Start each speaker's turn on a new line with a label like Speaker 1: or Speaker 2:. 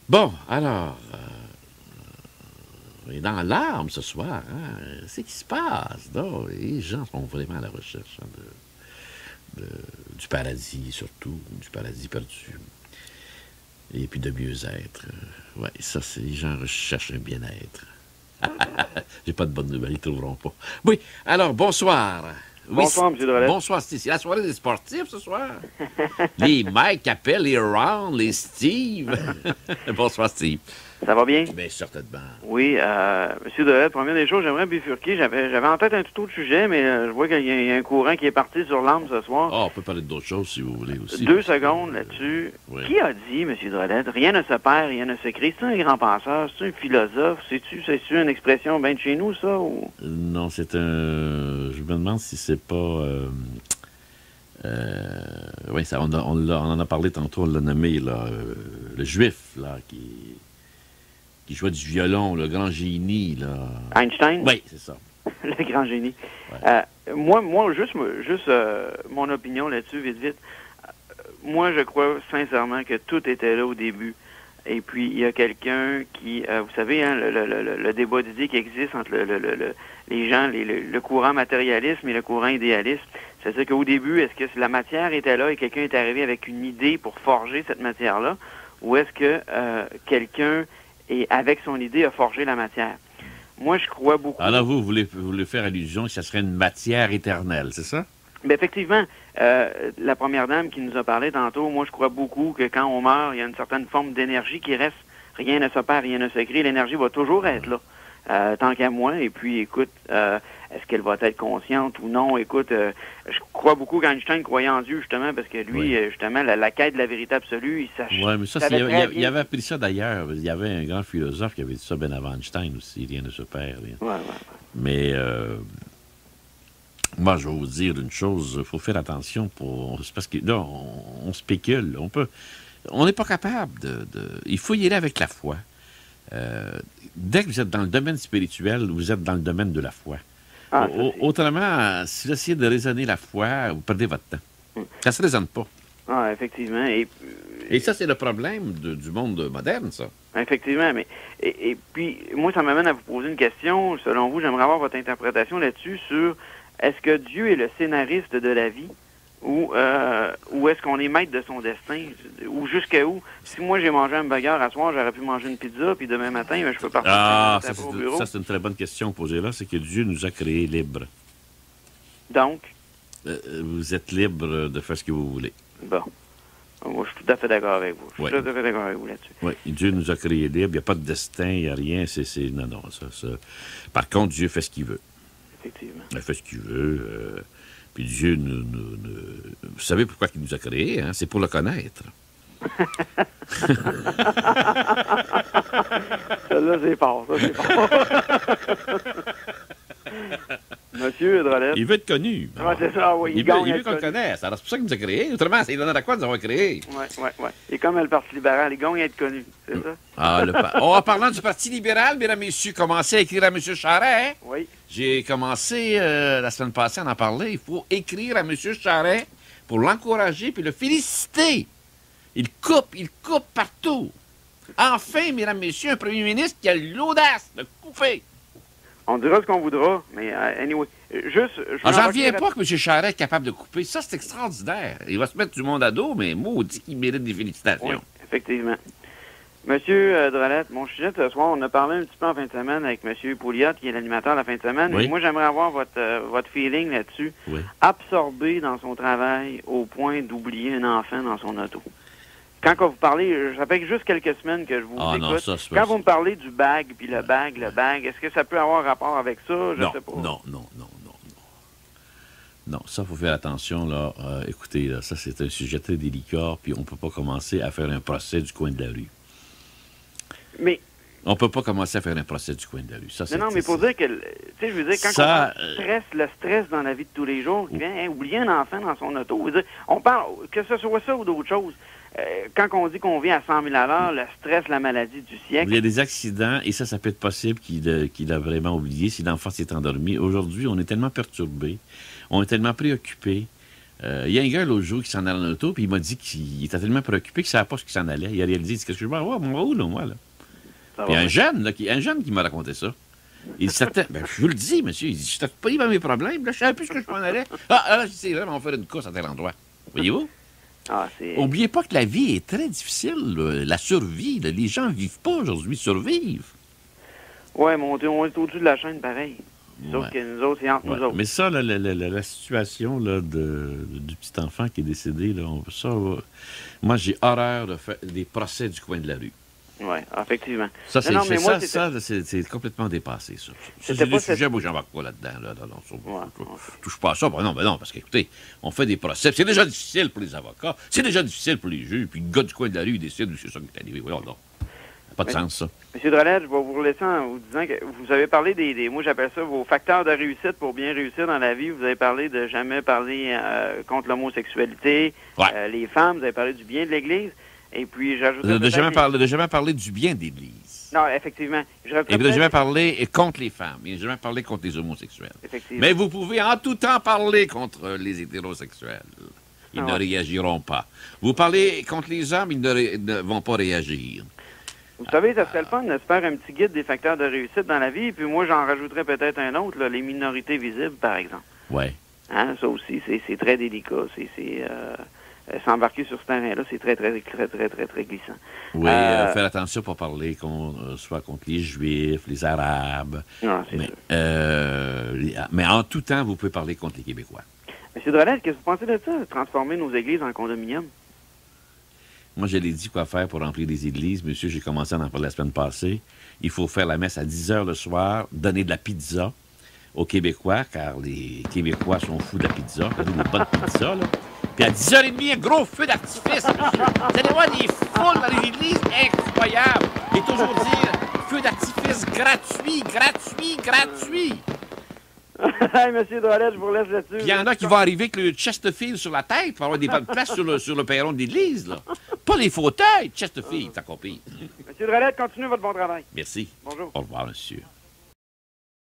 Speaker 1: Bon, alors, on est dans l'arme ce soir. Hein? C'est qui se passe, là? Les gens sont vraiment à la recherche du paradis, surtout, du paradis perdu. Et puis de mieux-être. Oui, ça, c'est les gens recherchent un bien-être. J'ai pas de bonnes nouvelles, ils ne trouveront pas. Oui, alors, bonsoir. Oui,
Speaker 2: Bonsoir, M. Drolet.
Speaker 1: bonsoir, Steve. C'est la soirée des sportifs ce soir. Les Mike appellent les Ron, les Steve. Bonsoir, Steve.
Speaker 2: Ça va bien?
Speaker 1: Bien, certainement.
Speaker 2: Oui, M. Drolet, première des choses, j'aimerais bifurquer. J'avais en tête un tout autre sujet, mais je vois qu'il y a un courant qui est parti sur l'âme ce soir.
Speaker 1: Ah, on peut parler d'autres choses si vous voulez aussi.
Speaker 2: 2 secondes là-dessus.
Speaker 1: Oui.
Speaker 2: Qui a dit, M. Drolet, rien ne se perd, rien ne se crée? C'est un grand penseur, c'est un philosophe, c'est-tu une expression bien de chez nous, ça? Ou...
Speaker 1: Non, c'est un... Je me demande si c'est pas... oui, ça, on en a parlé tantôt, on l'a nommé, là, le juif, là, qui jouait du violon, le grand génie, là.
Speaker 2: Einstein?
Speaker 1: Oui, c'est ça.
Speaker 2: Le grand génie.
Speaker 1: Ouais.
Speaker 2: Moi, juste mon opinion là-dessus, vite. Moi, je crois sincèrement que tout était là au début. Et puis, il y a quelqu'un qui... vous savez, hein, le débat d'idées qui existe entre les gens, le courant matérialisme et le courant idéalisme. C'est-à-dire qu'au début, est-ce que la matière était là et quelqu'un est arrivé avec une idée pour forger cette matière-là? Ou est-ce que quelqu'un, avec son idée, a forgé la matière? Moi, je crois beaucoup...
Speaker 1: Alors, vous voulez faire allusion que ça serait une matière éternelle, c'est ça?
Speaker 2: Bien, effectivement, la première dame qui nous a parlé tantôt, moi, je crois beaucoup que quand on meurt, il y a une certaine forme d'énergie qui reste. Rien ne se perd, rien ne se crée. L'énergie va toujours être là, tant qu'à moi. Et puis, écoute, est-ce qu'elle va être consciente ou non? Écoute, je crois beaucoup qu'Einstein croyait en Dieu, justement, parce que lui, justement, la quête de la vérité absolue, il s'achète.
Speaker 1: Oui, mais ça, il avait appris ça d'ailleurs. Il y avait un grand philosophe qui avait dit ça bien avant Einstein aussi. Rien ne se perd. Rien.
Speaker 2: Ouais.
Speaker 1: Mais... moi, je vais vous dire une chose, il faut faire attention parce que là, on spécule. On n'est pas capable il faut y aller avec la foi. Dès que vous êtes dans le domaine spirituel, vous êtes dans le domaine de la foi.
Speaker 2: Ah,
Speaker 1: Autrement, si vous essayez de raisonner la foi, vous perdez votre temps. Ça ne se raisonne pas.
Speaker 2: Ah, effectivement.
Speaker 1: Et ça, c'est le problème du monde moderne, ça.
Speaker 2: Effectivement, mais et puis moi, ça m'amène à vous poser une question. Selon vous, j'aimerais avoir votre interprétation là-dessus sur est-ce que Dieu est le scénariste de la vie ou est-ce qu'on est maître de son destin? Ou jusqu'à où? Si moi j'ai mangé un burger à soir, j'aurais pu manger une pizza, puis demain matin, je peux partir au bureau.
Speaker 1: Ça, c'est une très bonne question posée là, c'est que Dieu nous a créés libres.
Speaker 2: Donc?
Speaker 1: Vous êtes libre de faire ce que vous voulez.
Speaker 2: Bon. Moi, je suis tout à fait d'accord avec vous. Je suis tout à fait d'accord avec vous là-dessus.
Speaker 1: Oui, Dieu nous a créés libres. Il n'y a pas de destin, il n'y a rien. Non, ça. Par contre, Dieu fait ce qu'il veut.
Speaker 2: Effectivement.
Speaker 1: Il fait ce qu'il veut. Puis Dieu vous savez pourquoi il nous a créés, hein? C'est pour le connaître.
Speaker 2: Celle-là, c'est fort. Ça, c'est fort. Monsieur Drolet.
Speaker 1: Il veut être connu.
Speaker 2: Oui, c'est ça, oui.
Speaker 1: Il veut qu'on le connaisse. Alors, c'est pour ça qu'il nous a créés. Autrement, il donnerait à quoi de nous avoir créés?
Speaker 2: Oui. Et comme le Parti libéral, il gagne à être connu. C'est ça?
Speaker 1: En parlant du Parti libéral, mesdames et messieurs, commencez à écrire à M. Charest. Hein?
Speaker 2: Oui.
Speaker 1: J'ai commencé la semaine passée à en parler. Il faut écrire à M. Charest pour l'encourager puis le féliciter. Il coupe partout. Enfin, mesdames et messieurs, un premier ministre qui a l'audace de couper.
Speaker 2: On dira ce qu'on voudra, mais anyway,
Speaker 1: j'en reviens pas que M. Charest est capable de couper. Ça, c'est extraordinaire. Il va se mettre du monde à dos, mais maudit qu'il mérite des félicitations.
Speaker 2: Oui, effectivement. Monsieur Drolet, mon sujet de ce soir, on a parlé un petit peu en fin de semaine avec M. Pouliot, qui est l'animateur de la fin de semaine.
Speaker 1: Oui.
Speaker 2: Et moi, j'aimerais avoir votre feeling là-dessus.
Speaker 1: Oui.
Speaker 2: Absorbé dans son travail au point d'oublier un enfant dans son auto. Quand vous parlez, ça fait juste quelques semaines que je vous écoute.
Speaker 1: Non,
Speaker 2: quand vous me parlez du bag, puis le bag, est-ce que ça peut avoir rapport avec ça? Je sais pas.
Speaker 1: Non, ça, il faut faire attention, là. Écoutez, là, ça, c'est un sujet très délicat, puis on ne peut pas commencer à faire un procès du coin de la rue.
Speaker 2: Mais...
Speaker 1: On ne peut pas commencer à faire un procès du coin de la rue. Ça,
Speaker 2: non, mais pour dire que, tu sais, je veux dire, quand on parle le stress dans la vie de tous les jours, oublier un enfant dans son auto, je veux dire, on parle, que ce soit ça ou d'autres choses, quand on dit qu'on vit à 100 000 à l'heure, le stress, la maladie du siècle...
Speaker 1: Il y a des accidents, et ça peut être possible qu'il a vraiment oublié si l'enfant s'est endormi. Aujourd'hui, on est tellement perturbé, on est tellement préoccupé, Il y a un gars l'autre jour qui s'en allait en auto, puis il m'a dit qu'il était tellement préoccupé qu'il ne savait pas ce qu'il s'en allait. Il a réalisé, il dit, qu'est-ce que je vais avoir? Mon où, là, moi, là? Puis un jeune, là, un jeune qui m'a raconté ça. Il dit, ben, je vous le dis, monsieur, il dit, je t'ai pas dit mes problèmes, là, je savais plus ce que je m'en allais. Ah, là, c'est vrai, on va faire une course à tel endroit. Voyez-vous? Oubliez pas que la vie est très difficile, là. La survie, là. Les gens ne vivent pas aujourd'hui, survivent.
Speaker 2: Oui, mais on est au-dessus de la chaîne, pareil. Sauf que nous autres, c'est entre nous autres.
Speaker 1: Mais ça, là, la situation là, du petit enfant qui est décédé, là, moi, j'ai horreur de faire des procès du coin de la rue.
Speaker 2: Oui, effectivement.
Speaker 1: Ça, c'est complètement dépassé, ça. C'est des sujets, moi, j'en vais pas là-dedans. Là, touche pas à ça. Ben non, parce qu'écoutez, on fait des procès. C'est déjà difficile pour les avocats. C'est déjà difficile pour les juges. Puis le gars du coin de la rue, il décide où c'est ça qui est arrivé. Voyons, non. Pas de sens, ça.
Speaker 2: M. Drolet, je vais vous relaisser en vous disant que vous avez parlé moi j'appelle ça vos facteurs de réussite pour bien réussir dans la vie. Vous avez parlé de jamais parler contre l'homosexualité, les femmes, vous avez parlé du bien de l'Église, et puis j'ajouterais...
Speaker 1: De jamais parler du bien de l'Église.
Speaker 2: Non, effectivement.
Speaker 1: Et de jamais parler contre les femmes, et de jamais parler contre les homosexuels.
Speaker 2: Effectivement.
Speaker 1: Mais vous pouvez en tout temps parler contre les hétérosexuels. Ils ne réagiront pas. Vous parlez contre les hommes, ils ne vont pas réagir.
Speaker 2: Vous savez, ça serait le fun de se faire un petit guide des facteurs de réussite dans la vie, puis moi, j'en rajouterais peut-être un autre, là, les minorités visibles, par exemple.
Speaker 1: Oui.
Speaker 2: Hein, ça aussi, c'est très délicat. S'embarquer sur ce terrain-là, c'est très, très, très, très, très, très glissant.
Speaker 1: Oui, faire attention pour parler soit contre les Juifs, les Arabes.
Speaker 2: Non, c'est sûr.
Speaker 1: Mais en tout temps, vous pouvez parler contre les Québécois.
Speaker 2: M. Drolet, qu'est-ce que vous pensez de ça, transformer nos églises en condominiums?
Speaker 1: Moi, je l'ai dit quoi faire pour remplir des églises. Monsieur, j'ai commencé à en parler la semaine passée. Il faut faire la messe à 10 h le soir, donner de la pizza aux Québécois, car les Québécois sont fous de la pizza. Regardez des bonnes pizzas, là. Puis à 10h30, un gros feu d'artifice, monsieur. Vous allez voir des foules dans les églises incroyables. Et toujours dire, feu d'artifice gratuit, gratuit, gratuit.
Speaker 2: Hey, M. Drolet, je vous laisse là-dessus.
Speaker 1: Puis il y en a qui vont arriver avec le Chesterfield sur la tête pour avoir des bonnes places sur le perron de l'église, là. Pas les fauteuils, Chesterfield, t'as compris.
Speaker 2: M. Drolet, continuez votre bon travail.
Speaker 1: Merci.
Speaker 2: Bonjour.
Speaker 1: Au revoir, monsieur.